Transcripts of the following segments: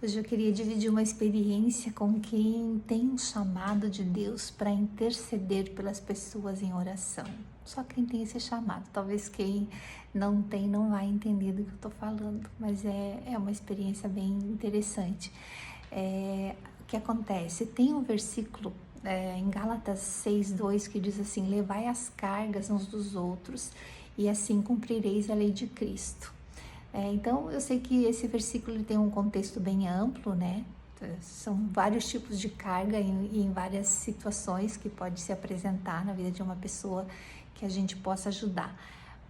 Hoje eu queria dividir uma experiência com quem tem um chamado de Deus para interceder pelas pessoas em oração. Só quem tem esse chamado, talvez quem não tem não vai entender do que eu estou falando, mas é uma experiência bem interessante. O que acontece? Tem um versículo em Gálatas 6:2 que diz assim: levai as cargas uns dos outros e assim cumprireis a lei de Cristo. Então, eu sei que esse versículo ele tem um contexto bem amplo, né? São vários tipos de carga em várias situações que pode se apresentar na vida de uma pessoa que a gente possa ajudar.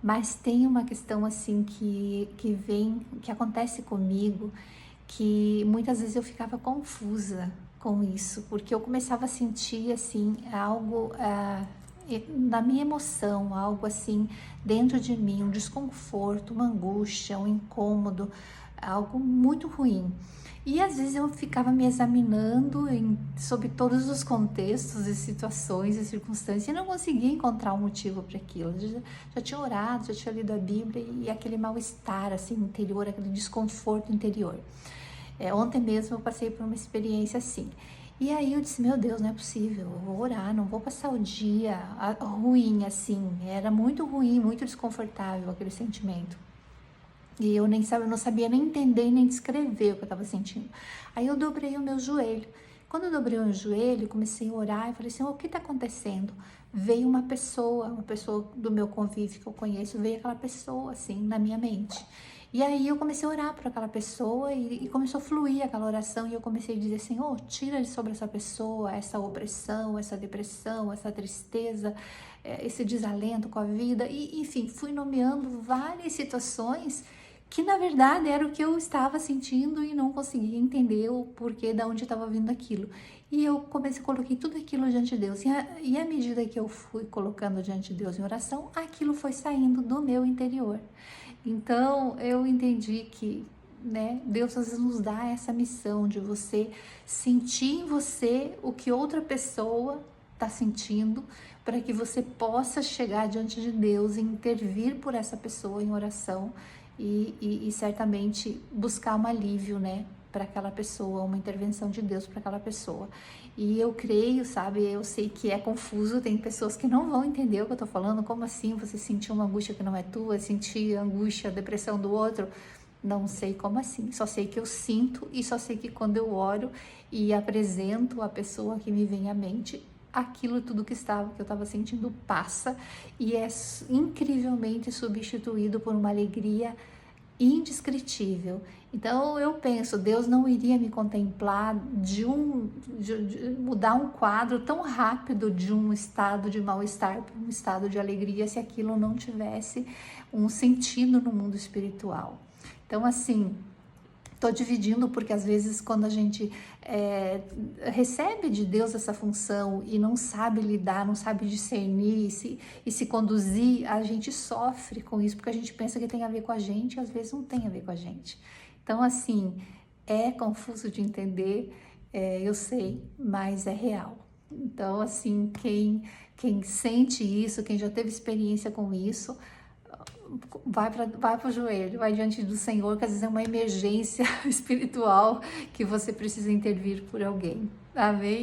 Mas tem uma questão assim que acontece comigo, que muitas vezes eu ficava confusa com isso, porque eu começava a sentir assim algo na minha emoção, algo assim dentro de mim, um desconforto, uma angústia, um incômodo, algo muito ruim. E às vezes eu ficava me examinando sobre todos os contextos e situações e circunstâncias e não conseguia encontrar um motivo para aquilo. Já tinha orado, já tinha lido a Bíblia e aquele mal-estar assim, interior, aquele desconforto interior. Ontem mesmo eu passei por uma experiência assim. E aí eu disse, meu Deus, não é possível, eu vou orar, não vou passar o dia ruim assim. Era muito ruim, muito desconfortável aquele sentimento. E eu não sabia nem entender nem descrever o que eu estava sentindo. Aí eu dobrei o meu joelho. Quando eu dobrei o meu joelho, comecei a orar e falei assim, o que está acontecendo? Veio uma pessoa do meu convívio que eu conheço, veio aquela pessoa assim na minha mente. E aí eu comecei a orar por aquela pessoa e começou a fluir aquela oração e eu comecei a dizer, Senhor, tira de sobre essa pessoa essa opressão, essa depressão, essa tristeza, esse desalento com a vida. E enfim, fui nomeando várias situações que na verdade era o que eu estava sentindo e não conseguia entender o porquê, de onde estava vindo aquilo. E eu coloquei tudo aquilo diante de Deus. E à medida que eu fui colocando diante de Deus em oração, aquilo foi saindo do meu interior. Então eu entendi que, Deus às vezes nos dá essa missão de você sentir em você o que outra pessoa está sentindo, para que você possa chegar diante de Deus e intervir por essa pessoa em oração e certamente buscar um alívio, para aquela pessoa, uma intervenção de Deus para aquela pessoa. E eu creio, sabe, eu sei que é confuso, tem pessoas que não vão entender o que eu tô falando, como assim você sentiu uma angústia que não é tua, sentir a angústia, a depressão do outro? Não sei como assim, só sei que eu sinto e só sei que quando eu oro e apresento a pessoa que me vem à mente, aquilo tudo que eu estava sentindo passa e é incrivelmente substituído por uma alegria indescritível. Então eu penso, Deus não iria me contemplar de mudar um quadro tão rápido de um estado de mal-estar para um estado de alegria se aquilo não tivesse um sentido no mundo espiritual. Então assim, estou dividindo porque às vezes quando a gente recebe de Deus essa função e não sabe lidar, não sabe discernir e se conduzir, a gente sofre com isso porque a gente pensa que tem a ver com a gente e às vezes não tem a ver com a gente. Então assim, é confuso de entender, eu sei, mas é real. Então assim, quem sente isso, quem já teve experiência com isso, vai para o joelho, vai diante do Senhor, que às vezes é uma emergência espiritual que você precisa intervir por alguém. Amém?